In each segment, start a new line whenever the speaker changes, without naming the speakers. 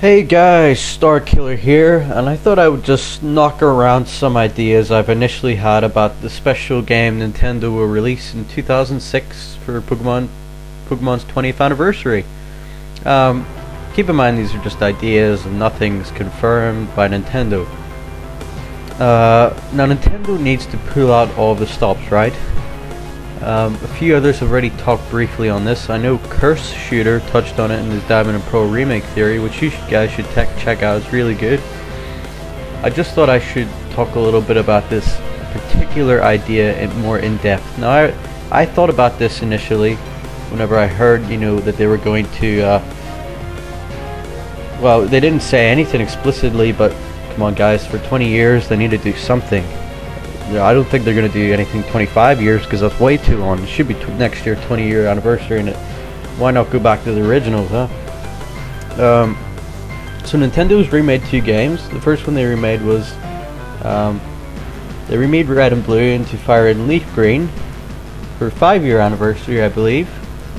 Hey guys, Star Killer here, and I thought I would just knock around some ideas I've initially had about the special game Nintendo will release in 2006 for Pokemon's 20th anniversary. Keep in mind these are just ideas and nothing's confirmed by Nintendo. Now Nintendo needs to pull out all the stops, right? A few others have already talked briefly on this. I know Curse Shooter touched on it in his Diamond and Pearl remake theory, which you guys should check out. It's really good. I just thought I should talk a little bit about this particular idea more in depth. Now, I thought about this initially whenever I heard, that they were going to. Well, they didn't say anything explicitly, but come on, guys, for 20 years they need to do something. I don't think they're going to do anything 25 years because that's way too long. It should be next year, 20-year anniversary, and why not go back to the originals, huh? So Nintendo's remade two games. The first one they remade was they remade Red and Blue into Fire and Leaf Green for 5-year anniversary, I believe.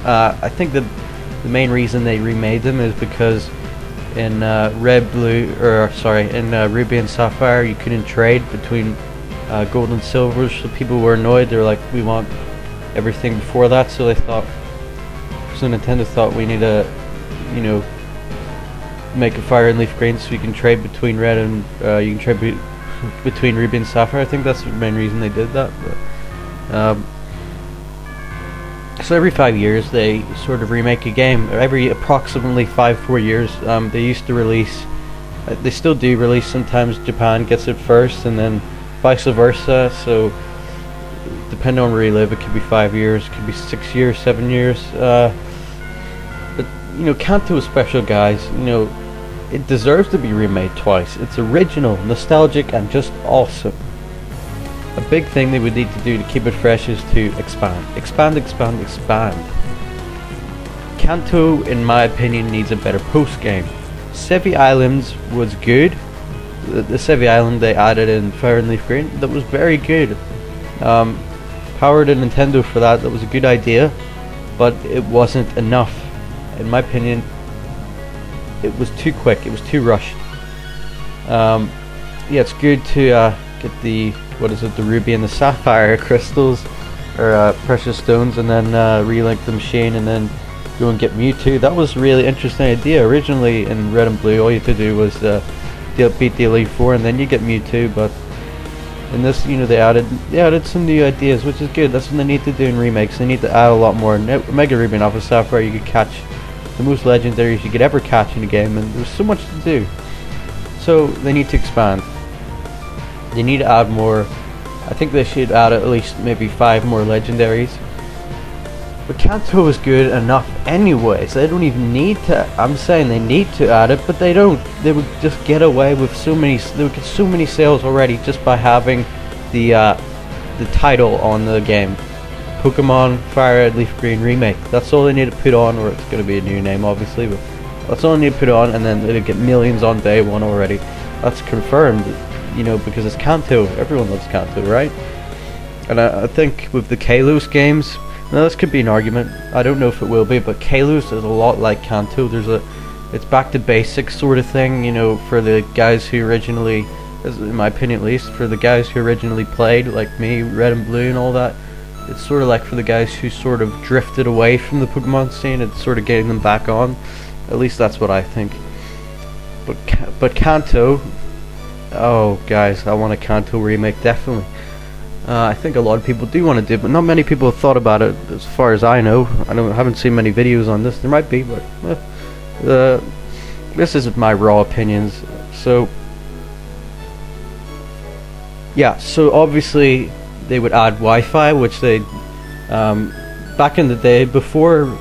I think the main reason they remade them is because in Ruby and Sapphire you couldn't trade between gold and silver, so people were annoyed. They were like, we want everything before that, so Nintendo thought we need to, make a Fire and Leaf Green so you can trade between red and you can trade between Ruby and Sapphire. I think that's the main reason they did that. But, so every 5 years they sort of remake a game. Every approximately 4 years. They used to release, they still do release. Sometimes Japan gets it first, and then vice versa. So depending on where you live, it could be 5 years, it could be 6 years, 7 years. But Kanto is special, guys. It deserves to be remade twice. It's original, nostalgic, and just awesome. A big thing they would need to do to keep it fresh is to expand. Kanto, in my opinion, needs a better post game. Sevi Islands was good. The Sevi Island they added in Fire and Leaf Green, that was very good. Power to Nintendo for that. That was a good idea, but it wasn't enough. In my opinion, it was too quick. It was too rushed. Yeah, it's good to get the the Ruby and the Sapphire crystals or precious stones, and then relink the machine, and then go and get Mewtwo. That was a really interesting idea. Originally in Red and Blue, all you had to do was beat the Elite Four, and then you get Mewtwo. But in this, they added some new ideas, which is good. That's what they need to do in remakes. They need to add a lot more. Mega Ruby and Alpha Sapphire, you could catch the most legendaries you could ever catch in a game, and there's so much to do. So they need to expand. They need to add more. I think they should add at least maybe 5 more legendaries. But Kanto is good enough anyways. They don't even need to. I'm saying they need to add it, but they don't. They would just get away with so many. They would get so many sales already just by having the title on the game, Pokemon Fire and Leaf Green Remake. That's all they need to put on, or it's going to be a new name, obviously. But that's all they need to put on, and then they'll get millions on day one already. That's confirmed, because it's Kanto. Everyone loves Kanto, right? And I think with the Kalos games. Now this could be an argument. I don't know if it will be, but Kalos is a lot like Kanto. It's back to basics sort of thing, for the guys who originally, in my opinion at least, for the guys who originally played, like me, Red and Blue and all that. It's sort of like for the guys who sort of drifted away from the Pokemon scene, it's sort of getting them back on. At least that's what I think. But Kanto, oh guys, I want a Kanto remake, definitely. I think a lot of people do want to do it, but not many people have thought about it as far as I know. I haven't seen many videos on this. There might be, but this is my raw opinions. So yeah, so obviously they would add Wi-Fi, which they back in the day before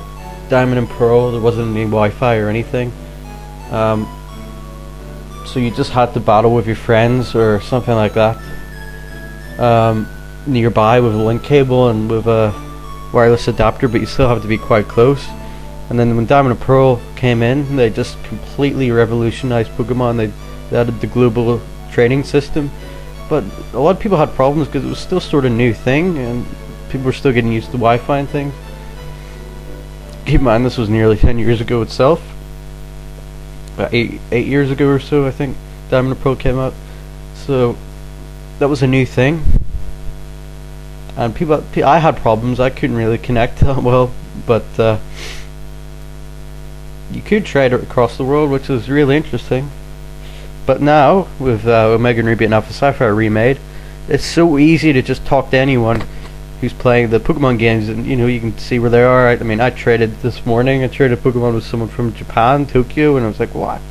Diamond and Pearl, there wasn't any Wi-Fi or anything. So you just had to battle with your friends or something like that. Nearby with a link cable and with a wireless adapter, but you still have to be quite close. And then when Diamond and Pearl came in, they just completely revolutionized Pokemon. They added the global training system, but a lot of people had problems because it was still sort of a new thing, and people were still getting used to Wi-Fi and things. Keep in mind, this was nearly 10 years ago itself. about eight years ago or so, I think Diamond and Pearl came out. So that was a new thing, and I had problems. I couldn't really connect well, but you could trade it across the world, which was really interesting. But now with Omega Ruby and Alpha Sapphire remade, it's so easy to just talk to anyone who's playing the Pokemon games, and you can see where they are. I mean, I traded this morning. I traded Pokemon with someone from Japan, Tokyo, and I was like, what?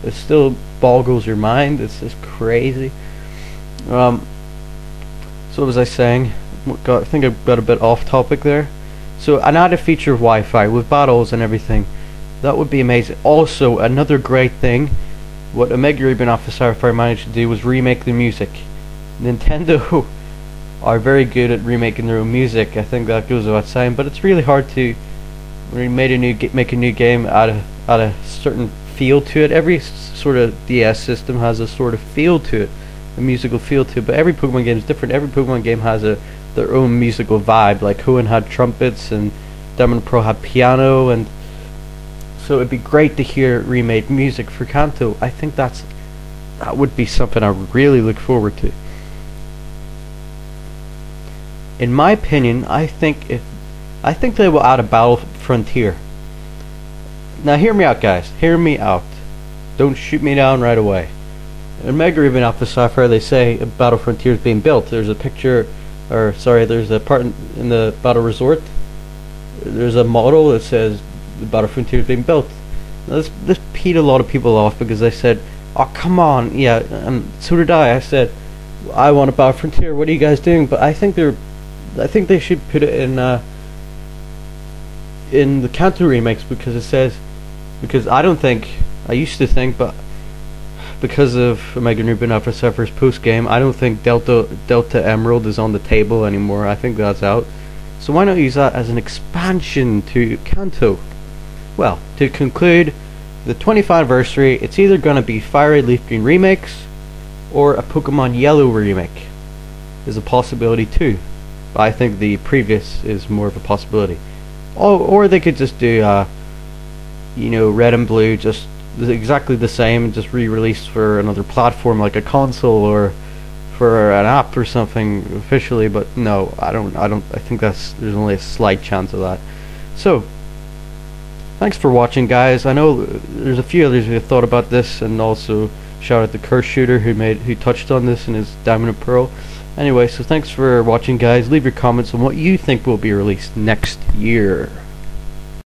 It still boggles your mind. It's just crazy. So what was I saying? I think I got a bit off topic there. So an added feature of Wi-Fi with battles and everything, that would be amazing. Also, another great thing, what Omega Ruby and Alpha Sapphire managed to do was remake the music. Nintendo are very good at remaking their own music. I think that goes without saying, but it's really hard to make a new game add a certain feel to it. Every sort of DS system has a sort of feel to it, a musical feel to it, but every Pokemon game is different. Every Pokemon game has their own musical vibe. Like Hoenn had trumpets and Diamond and Pearl had piano, and so it'd be great to hear remade music for Kanto. I think that would be something I would really look forward to. In my opinion, I think they will add a battle frontier. Now hear me out, guys. Hear me out. Don't shoot me down right away. In Omega Ruby and Alpha Sapphire, they say a battle frontier is being built. There's a picture, or sorry, there's a part in the battle resort. There's a model that says the battle frontier is being built. Now, this peed a lot of people off because they said, "Oh, come on, yeah," and so did I. I said, "I want a battle frontier. What are you guys doing?" But I think they should put it in the Kanto remakes, because I used to think, but because of Omega Ruby and Alpha Sapphire's post game, I don't think Delta Emerald is on the table anymore. I think that's out. So why not use that as an expansion to Kanto? Well, to conclude, the 25th anniversary, it's either going to be Fire Red Leaf Green remakes or a Pokemon Yellow remake. Is a possibility too. But I think the previous is more of a possibility. Or they could just do Red and Blue, just exactly the same, just re-released for another platform like a console or for an app or something officially. But no, I think there's only a slight chance of that. So thanks for watching, guys. I know there's a few others who have thought about this, and also shout out to Curse Shooter who touched on this in his Diamond and Pearl. Anyway, so thanks for watching, guys. Leave your comments on what you think will be released next year.